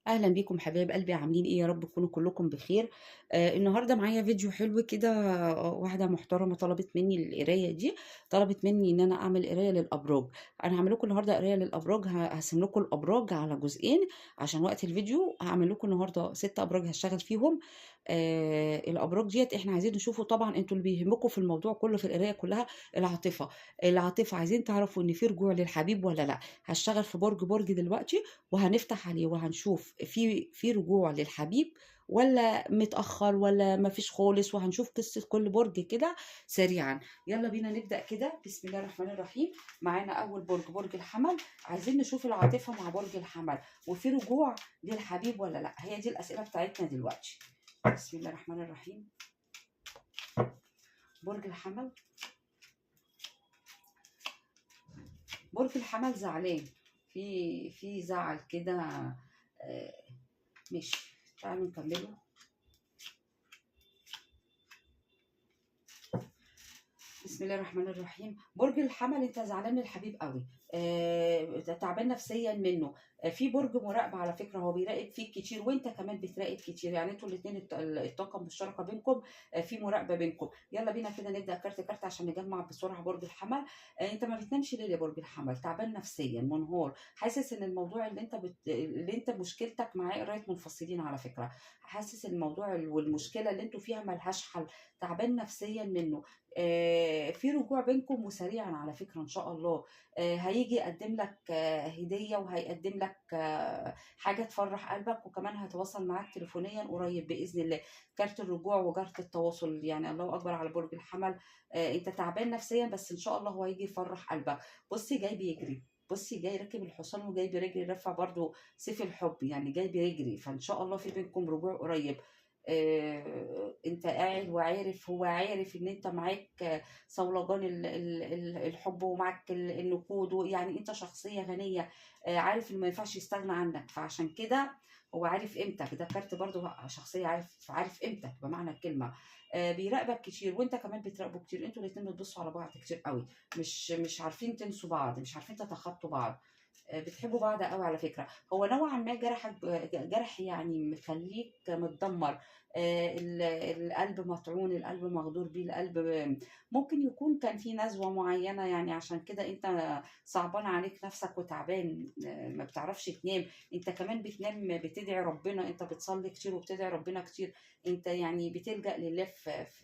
اهلا بيكم حبايب قلبي، عاملين ايه؟ يا رب تكونوا كلكم بخير. النهارده معايا فيديو حلو كده. واحده محترمه طلبت مني القرايه دي. طلبت مني ان انا اعمل قرايه للابراج. انا هعمل لكم النهارده قرايه للابراج، هقسم لكم الابراج على جزئين عشان وقت الفيديو. هعمل لكم النهارده 6 ابراج هشتغل فيهم. الابراج ديت احنا عايزين نشوفه. طبعا انتوا اللي بيهمكم في الموضوع كله، في القرايه كلها العاطفه. العاطفه عايزين تعرفوا ان في رجوع للحبيب ولا لا. هشتغل في برج دلوقتي، وهنفتح عليه وهنشوف في رجوع للحبيب ولا متأخر ولا مفيش خالص، وهنشوف قصة كل برج كده سريعا. يلا بينا نبدأ كده. بسم الله الرحمن الرحيم. معانا أول برج الحمل. عايزين نشوف العاطفة مع برج الحمل، وفي رجوع للحبيب ولا لا. هي دي الأسئلة بتاعتنا دلوقتي. بسم الله الرحمن الرحيم. برج الحمل. برج الحمل زعلان. في زعل كده. آه، ماشي، تعالوا نكمله. بسم الله الرحمن الرحيم. برج الحمل، انت زعلان من الحبيب قوي. تعبان نفسيا منه. في برج مراقبه على فكره، هو بيراقب فيك كتير وانت كمان بتراقب كتير، يعني انتوا الاثنين الطاقه مشتركه بينكم. في مراقبه بينكم. يلا بينا كده نبدا كارت كارت عشان نجمع بسرعه. برج الحمل. انت ما بتنامش ليه يا برج الحمل؟ تعبان نفسيا، منهار، حاسس ان الموضوع اللي انت مشكلتك معاه قرايه منفصلين على فكره. حاسس الموضوع والمشكله اللي انتوا فيها ملهاش حل. تعبان نفسيا منه. في رجوع بينكم وسريعا على فكرة إن شاء الله. هيجي يقدم لك هدية، وهيقدم لك حاجة تفرح قلبك، وكمان هيتواصل معاك تليفونيا قريب بإذن الله. كارت الرجوع وكارت التواصل، يعني الله أكبر على برج الحمل. أنت تعبان نفسيا، بس إن شاء الله هو هيجي يفرح قلبك. بصي جاي بيجري. بصي جاي راكب الحصان وجاي بيجري، رفع برضو سيف الحب، يعني جاي بيجري، فإن شاء الله في بينكم رجوع قريب. انت قاعد وعارف، هو عارف ان انت معاك صولجان الحب، ومعاك النقود، يعني انت شخصية غنية. عارف انه ما ينفعش يستغنى عنك، فعشان كده هو عارف قيمتك. ده كارت برضو شخصية عارف قيمتك بمعنى الكلمة. بيراقبك كتير وانت كمان بتراقبه كتير، انتوا الاتنين بتبصوا على بعض كتير قوي. مش عارفين تنسوا بعض، مش عارفين تتخطوا بعض. بتحبوا بعض قوي على فكرة. هو نوعا ما جرحك، جرح يعني مخليك متدمر. القلب مطعون، القلب مغدور بيه، القلب ممكن يكون كان في نزوة معينة، يعني عشان كده انت صعبان عليك نفسك وتعبان. ما بتعرفش تنام. انت كمان بتنام بتدعي ربنا، انت بتصلي كتير وبتدعي ربنا كتير. انت يعني بتلجأ لله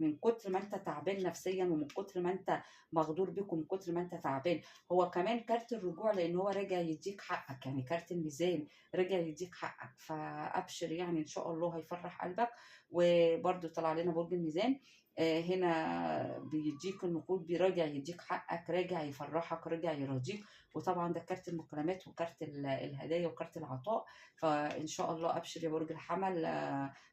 من كتر ما انت تعبان نفسيا، ومن كتر ما انت مغدور بيك، ومن كتر ما انت تعبان. هو كمان كارت الرجوع لان هو راجع يديك حقك، يعني كارت الميزان رجع يديك حقك، فابشر يعني ان شاء الله هيفرح قلبك. وبرده طلع لنا برج الميزان. هنا بيديك النقود، بيراجع يديك حقك، راجع يفرحك، راجع يرضيك. وطبعا ده كارت المكالمات وكارت الهدايا وكارت العطاء. فان شاء الله ابشر يا برج الحمل.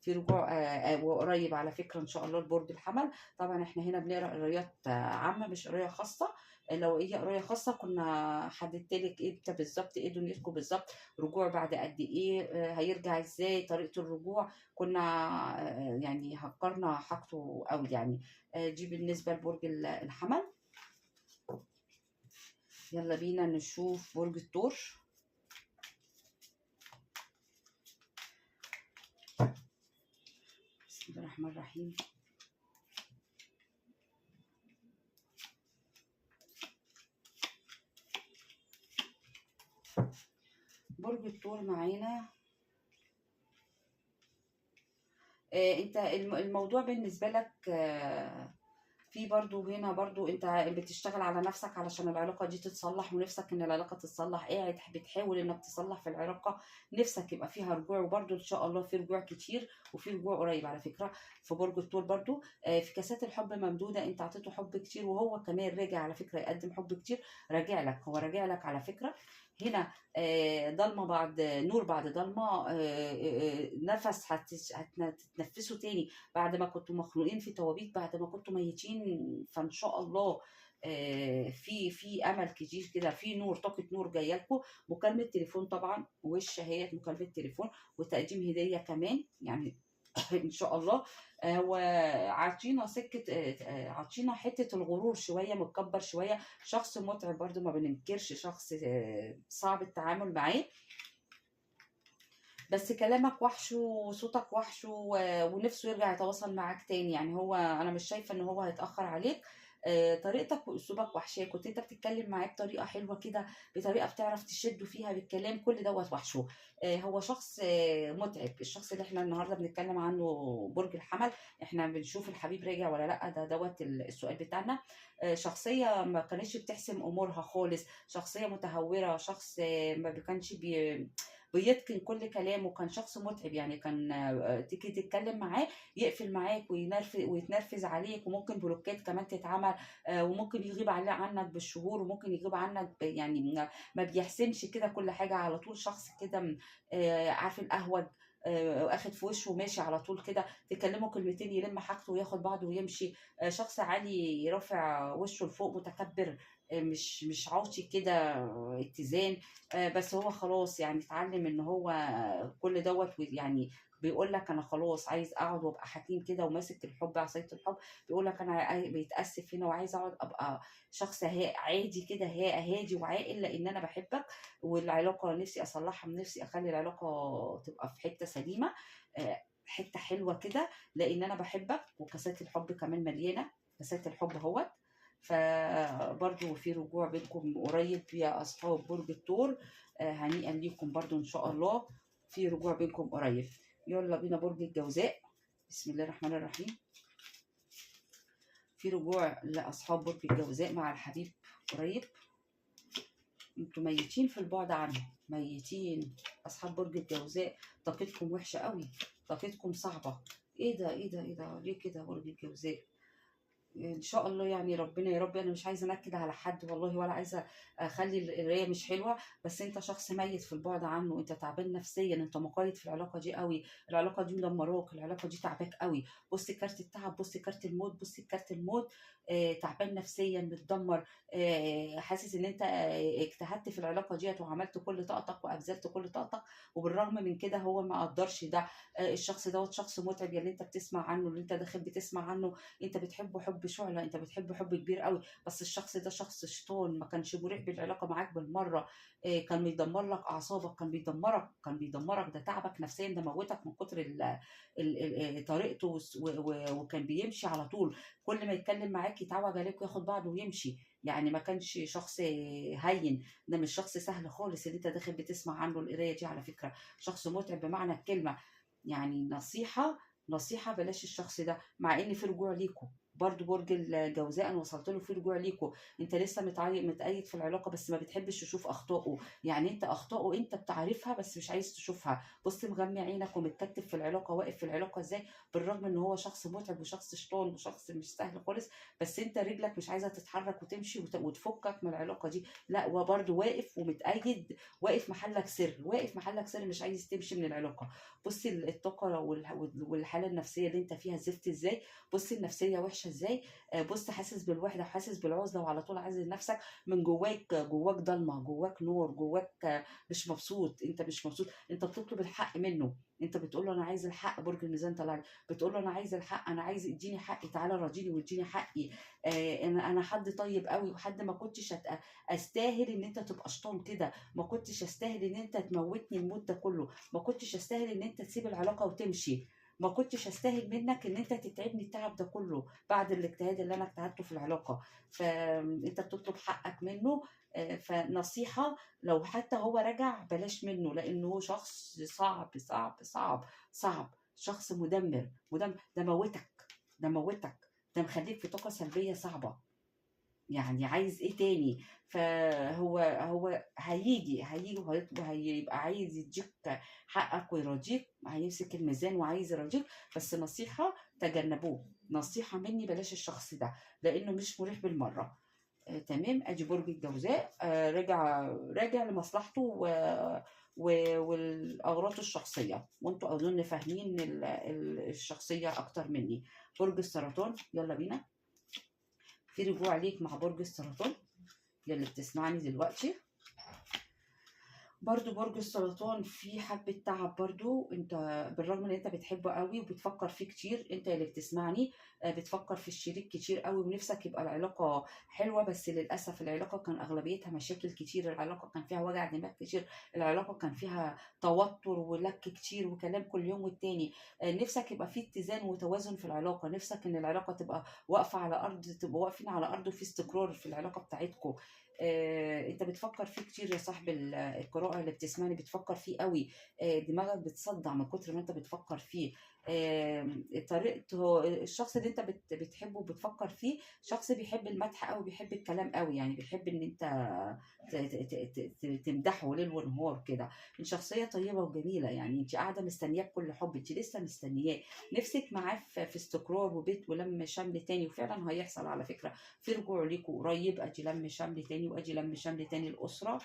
في رجوع وقريب على فكره ان شاء الله لبرج الحمل. طبعا احنا هنا بنقرا قرايات عامه، مش قرايه خاصه. لو هي قرايه خاصه كنا حددت لك امتى بالظبط، ايه دنيتكم بالظبط، رجوع بعد قد ايه، هيرجع ازاي، طريقه الرجوع. كنا يعني هكرنا حاجته قوي يعني. دي بالنسبه لبرج الحمل. يلا بينا نشوف برج الثور. بسم الله الرحمن الرحيم. برج الثور معانا. انت الموضوع بالنسبه لك في برضو هنا برضو انت بتشتغل على نفسك علشان العلاقة دي تتصلح، ونفسك ان العلاقة تتصلح، قاعد بتحاول انك تصلح في العلاقة. نفسك يبقى فيها رجوع، وبرضو ان شاء الله في رجوع كتير، وفي رجوع قريب على فكرة. في برج الثور برضو في كاسات الحب ممدودة، انت عطيته حب كتير، وهو كمان راجع على فكرة يقدم حب كتير. راجع لك، هو راجع لك على فكرة. هنا ضلمة بعد نور، بعد ضلمة. نفس هتتنفسوا تاني بعد ما كنتوا مخنوقين في توابيت، بعد ما كنتوا ميتين. فان شاء الله في امل كتير كده، في نور، طاقه نور جايه لكم. مكالمه تليفون طبعا، وش اهيت مكالمه تليفون، وتقديم هديه كمان يعني. ان شاء الله. هو عاطينا سكه، عاطينا حته الغرور شويه، متكبر شويه، شخص متعب برضو، ما بننكرش، شخص صعب التعامل معاه. بس كلامك وحش وصوتك وحش ونفسه يرجع يتواصل معاك تاني. يعني هو انا مش شايفه ان هو هيتاخر عليك. طريقتك واسلوبك وحشاه. كنت انت بتتكلم معاه بطريقه حلوه كده، بطريقه بتعرف تشده فيها بالكلام، كل دوت وحشه. هو شخص متعب. الشخص اللي احنا النهارده بنتكلم عنه برج الحمل، احنا بنشوف الحبيب راجع ولا لا، ده دوت السؤال بتاعنا. شخصيه ما كانتش بتحسم امورها خالص، شخصيه متهوره، شخص ما كانش بيتقن كل كلامه، كان شخص متعب. يعني كان تيجي تتكلم معاه يقفل معاك ويتنرفز عليك، وممكن بلوكات كمان تتعمل. وممكن يغيب عنك بالشهور، وممكن يغيب عنك يعني ما بيحسمش كده كل حاجة على طول. شخص كده عارف القهوة، اخد في وشه وماشي على طول كده، تكلمه كلمتين يلم حاجته وياخد بعضه ويمشي. شخص عالي رافع وشه لفوق، متكبر، مش عاطي كده اتزان. بس هو خلاص يعني اتعلم ان هو كل دوت يعني بيقول لك انا خلاص عايز اقعد وابقى حكيم كده وماسك الحب عصايه الحب. بيقول لك انا بيتاسف هنا وعايز اقعد ابقى شخص عادي كده، هادي وعاقل، لان انا بحبك. والعلاقه نفسي اصلحها، من نفسي اخلي العلاقه تبقى في حته سليمه، حته حلوه كده، لان انا بحبك. وكاسات الحب كمان مليانه، كاسات الحب اهوت. فبرضو في رجوع بينكم قريب يا أصحاب برج الثور. هنيئا ليكم برضو إن شاء الله، في رجوع بينكم قريب. يلا بينا برج الجوزاء. بسم الله الرحمن الرحيم. في رجوع لأصحاب برج الجوزاء مع الحبيب قريب. انتوا ميتين في البعد عنه، ميتين. أصحاب برج الجوزاء طاقتكم وحشة قوي، طاقتكم صعبة. ايه ده ايه ده ايه ده، ليه كده برج الجوزاء؟ ان شاء الله يعني ربنا يا رب. انا مش عايزه انكد على حد والله، ولا عايزه اخلي القرايه مش حلوه، بس انت شخص ميت في البعد عنه، انت تعبان نفسيا، انت مقيد في العلاقه دي قوي، العلاقه دي مدمراك، العلاقه دي تعباك قوي. بص كارت التعب، بص كارت الموت، بص كارت الموت. تعبان نفسيا، متدمر. حاسس ان انت اجتهدت في العلاقه ديت وعملت كل طاقتك وابذلت كل طاقتك، وبالرغم من كده هو ما قدرش ده. الشخص دوت شخص متعب، اللي انت بتسمع عنه، اللي انت داخل بتسمع عنه. انت بتحبه حب شعلة، انت بتحبه حب كبير قوي، بس الشخص ده شخص شيطان، ما كانش مريح بالعلاقه معاك بالمره. كان بيدمر لك اعصابك، كان بيدمرك، ده تعبك نفسيا، ده موتك من كتر طريقته، وكان بيمشي على طول، كل ما يتكلم معاك يتعوج عليك وياخد بعضه ويمشي. يعني ما كانش شخص هين، ده مش شخص سهل خالص اللي انت داخل بتسمع عنه القرايه دي على فكره. شخص متعب بمعنى الكلمه. يعني نصيحة بلاش الشخص ده، مع ان في رجوع ليكم. برضو برج الجوزاء انا وصلت له في رجوع ليكم. انت لسه متأيد في العلاقه، بس ما بتحبش تشوف اخطائه. يعني انت اخطائه انت بتعرفها بس مش عايز تشوفها. بص مغمي عينك ومتكتف في العلاقه، واقف في العلاقه ازاي، بالرغم ان هو شخص متعب وشخص شيطان وشخص مش سهل خالص، بس انت رجلك مش عايزه تتحرك وتمشي وتفكك من العلاقه دي. لا هو برضو واقف ومتأيد، واقف محلك سر، واقف محلك سر، مش عايز تمشي من العلاقه. بصي الطاقه والحاله النفسيه اللي انت فيها زفت ازاي، بصي النفسيه وحشه ازاي. بص حاسس بالوحده وحاسس بالعزله، وعلى طول عازل نفسك من جواك، جواك ضلمه، جواك نور، جواك مش مبسوط. انت مش مبسوط، انت بتطلب الحق منه، انت بتقول له انا عايز الحق. برج الميزان طلع، بتقول له انا عايز الحق، انا عايز اديني حقي، تعالى راضيني واديني حقي. انا حد طيب قوي، وحد ما كنتش استاهل ان انت تبقى شطان كده، ما كنتش استاهل ان انت تموتني الموت ده كله، ما كنتش استاهل ان انت تسيب العلاقه وتمشي، ما كنتش استاهل منك ان انت تتعبني التعب ده كله بعد الاجتهاد اللي انا اجتهدته في العلاقه. فانت بتطلب حقك منه. فنصيحه، لو حتى هو رجع بلاش منه، لانه هو شخص صعب صعب صعب صعب، شخص مدمر، ده موتك، ده موتك، ده مخليك في طاقه سلبيه صعبه. يعني عايز ايه تاني؟ فهو هيجي وهيبقى عايز يديك حقك ويرضيك، هيمسك الميزان وعايز يرضيك. بس نصيحة تجنبوه، نصيحة مني بلاش الشخص ده، لانه مش مريح بالمرة. تمام. ادي برج الجوزاء راجع لمصلحته والاغراض الشخصية، وانتوا اظن فاهمين الشخصية اكتر مني. برج السرطان، يلا بينا. في رجوع ليك مع برج السرطان، يلي بتسمعني دلوقتي. برضو برج السرطان في حبة تعب برضو. انت بالرغم ان انت بتحبه قوي وبتفكر فيه كتير، انت اللي بتسمعني، بتفكر في الشريك كتير قوي ونفسك يبقى العلاقة حلوة، بس للأسف العلاقة كان أغلبيتها مشاكل كتير، العلاقة كان فيها وجع دماغ كتير، العلاقة كان فيها توتر ولك كتير وكلام كل يوم والتاني. نفسك يبقى فيه اتزان وتوازن في العلاقة، نفسك ان العلاقة تبقى واقفة على أرض، تبقوا واقفين على أرض وفي استقرار في العلاقة بتاعتكم. انت بتفكر فيه كتير يا صاحب القراءة اللي بتسمعني، بتفكر فيه قوي. دماغك بتصدع من كتر ما انت بتفكر فيه. طريقته الشخص اللي انت بتحبه وبتفكر فيه شخص بيحب المدح قوي، بيحب الكلام قوي، يعني بيحب ان انت تمدحه ليل ونهار كده. انت شخصية طيبة وجميلة، يعني انت قاعدة مستنياه بكل حب، انت لسه مستنياه، نفسك معاه في استقرار وبيت ولم شمل تاني، وفعلا هيحصل على فكرة. في رجوع ليكوا قريب، ادي لم شمل تاني وادي لم شمل تاني الأسرة.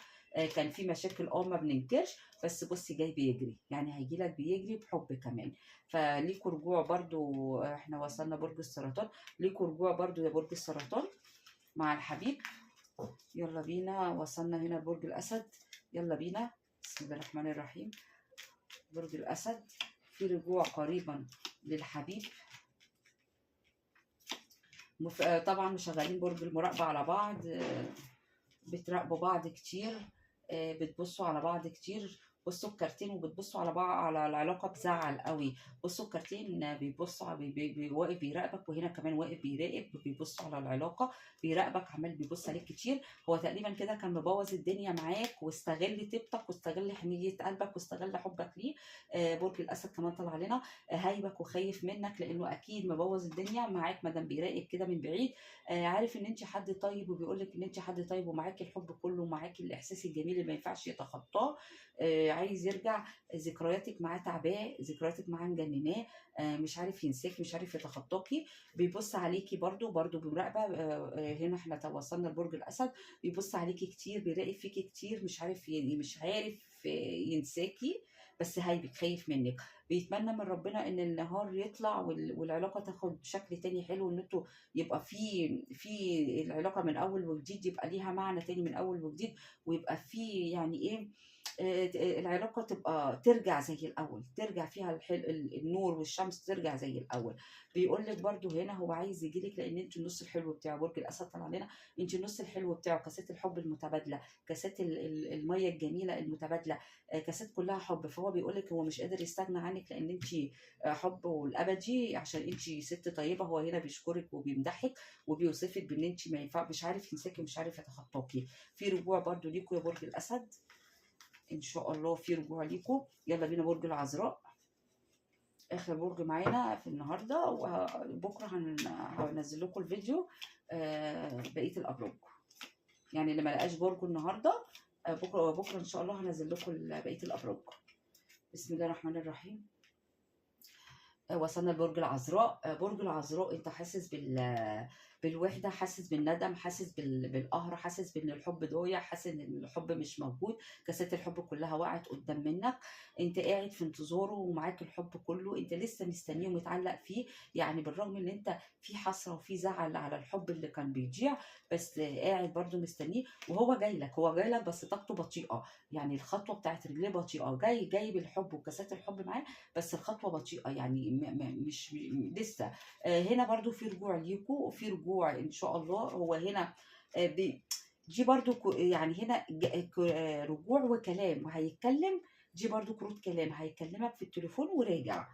كان في مشاكل ما بننكرش، بس بصي جاي بيجري، يعني هيجي لك بيجري بحب كمان. فليكوا رجوع برضو. احنا وصلنا برج السرطان، ليكوا رجوع برضو يا برج السرطان مع الحبيب. يلا بينا، وصلنا هنا برج الأسد. يلا بينا، بسم الله الرحمن الرحيم. برج الأسد في رجوع قريبا للحبيب. طبعا مشغلين برج المراقبة على بعض، بتراقبوا بعض كتير، بتبصوا على بعض كتير. بصوا الكارتين وبتبصوا على بعض، على العلاقة بزعل قوي. بصوا الكارتين بيبصوا واقف بيراقبك، وهنا كمان واقف بيراقب، بيبص على العلاقة، بيراقبك، عمال بيبص عليك كتير. هو تقريبا كده كان مبوظ الدنيا معاك، واستغل طيبتك واستغل حنية قلبك واستغل حبك ليه. برج الأسد كمان طلع لنا هايبك وخايف منك، لأنه أكيد مبوظ الدنيا معاك مادام بيراقب كده من بعيد. عارف ان انت حد طيب، وبيقول لك ان انت حد طيب ومعاكي الحب كله ومعاكي الاحساس الجميل اللي ما ينفعش يتخطاه. عايز يرجع. ذكرياتك معاه تعباه، ذكرياتك معاه مجنناه. مش عارف ينساك، مش عارف يتخطاكي. بيبص عليكي برضو بمراقبه. هنا احنا توصلنا لبرج الاسد. بيبص عليكي كتير، بيراقب فيكي كتير، مش عارف ينساكي، بس هايبك خايف منك. بيتمنى من ربنا ان النهار يطلع والعلاقه تاخد شكل تاني حلو، ان انتوا يبقى في العلاقه من اول وجديد، يبقى ليها معنى تاني من اول وجديد، ويبقى في يعني ايه، العلاقه تبقى ترجع زي الاول، ترجع فيها النور والشمس ترجع زي الاول. بيقول لك برضو هنا هو عايز يجي لك، لان انت النص الحلو بتاعه، برج الاسد طلع لنا، انت النص الحلو بتاعه، كاسات الحب المتبادله، كاسات الميه الجميله المتبادله، كاسات كلها حب. فهو بيقول لك هو مش قادر يستغنى عنك، لان انت حبه الابدي، عشان انت ست طيبه. هو هنا بيشكرك وبيمدحك وبيوصفك بان انت ما ينفع، مش عارف ينساكي ومش عارف يتخطاكي. في رجوع برضو ليكوا يا برج الاسد، ان شاء الله في رجوع ليكوا. يلا بينا برج العذراء، اخر برج معانا في النهارده، وبكره هنزل لكم الفيديو بقيه الابراج. يعني اللي ما لقاش برج النهارده، بكره ان شاء الله هنزل لكم بقيه الابراج. بسم الله الرحمن الرحيم. وصلنا لبرج العذراء. برج العذراء انت حاسس بالوحده، حاسس بالندم، حاسس بالقهر، حاسس بان الحب ضايع، حاسس ان الحب مش موجود، كاسات الحب كلها وقعت قدام منك. انت قاعد في انتظاره ومعاك الحب كله، انت لسه مستنيه ومتعلق فيه. يعني بالرغم ان انت في حسره وفي زعل على الحب اللي كان بيضيع، بس قاعد برضو مستنيه، وهو جاي لك، هو جاي لك بس طاقته بطيئه. يعني الخطوه بتاعت رجليه بطيئه، جاي بالحب وكاسات الحب معاه، بس الخطوه بطيئه، يعني مش لسه. هنا برضو في رجوع ليكوا، وفي رجوع ان شاء الله. هو هنا دي برضو يعني هنا رجوع وكلام وهيتكلم. دي برضو كروت كلام، هيكلمك في التليفون وراجع.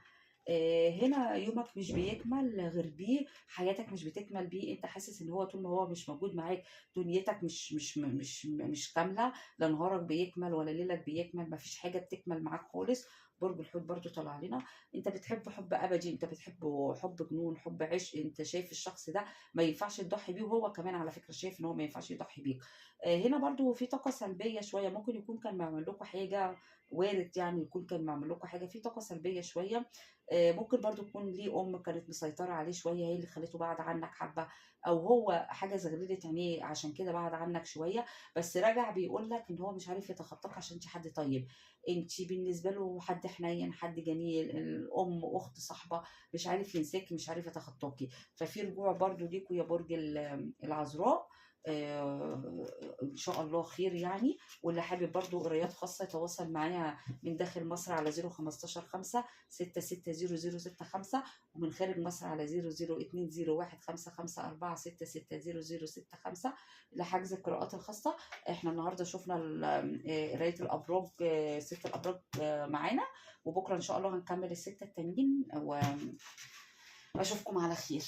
هنا يومك مش بيكمل غير بيه، حياتك مش بتكمل بيه. انت حاسس ان هو طول ما هو مش موجود معاك، دنيتك مش كامله. لا نهارك بيكمل ولا ليلك بيكمل، مفيش حاجه بتكمل معاك خالص. برج الحوت برضو طلع لنا. انت بتحب حب ابدي، انت بتحبه حب جنون، حب عشق. انت شايف الشخص ده ما ينفعش تضحي بيه، وهو كمان على فكره شايف ان هو ما ينفعش يضحي بيك. هنا برضو في طاقه سلبيه شويه، ممكن يكون كان معمل لكم حاجه، وارد يعني يكون كان معمل لكم حاجه في طاقه سلبيه شويه. ممكن برضو تكون ليه كانت مسيطره عليه شويه، هي اللي خلته بعد عنك حبه، او هو حاجه زغللت عينيه عشان كده بعد عنك شويه. بس رجع بيقول لك ان هو مش عارف يتخطاك عشان انت حد طيب، انت بالنسبه له حد حنين، حد جميل، الام، اخت، صاحبه، مش عارف ينساكي، مش عارف يتخطاكي. ففي رجوع برضو ليكوا يا برج العذراء. ان شاء الله خير يعني. واللي حابب برضو قرايات خاصه يتواصل معايا من داخل مصر على 015 5 660065، ومن خارج مصر على 002015546600065 لحجز القراءات الخاصه. احنا النهارده شفنا قرايه الابراج، ست الابراج معانا، وبكره ان شاء الله هنكمل السته التانيين، واشوفكم على خير.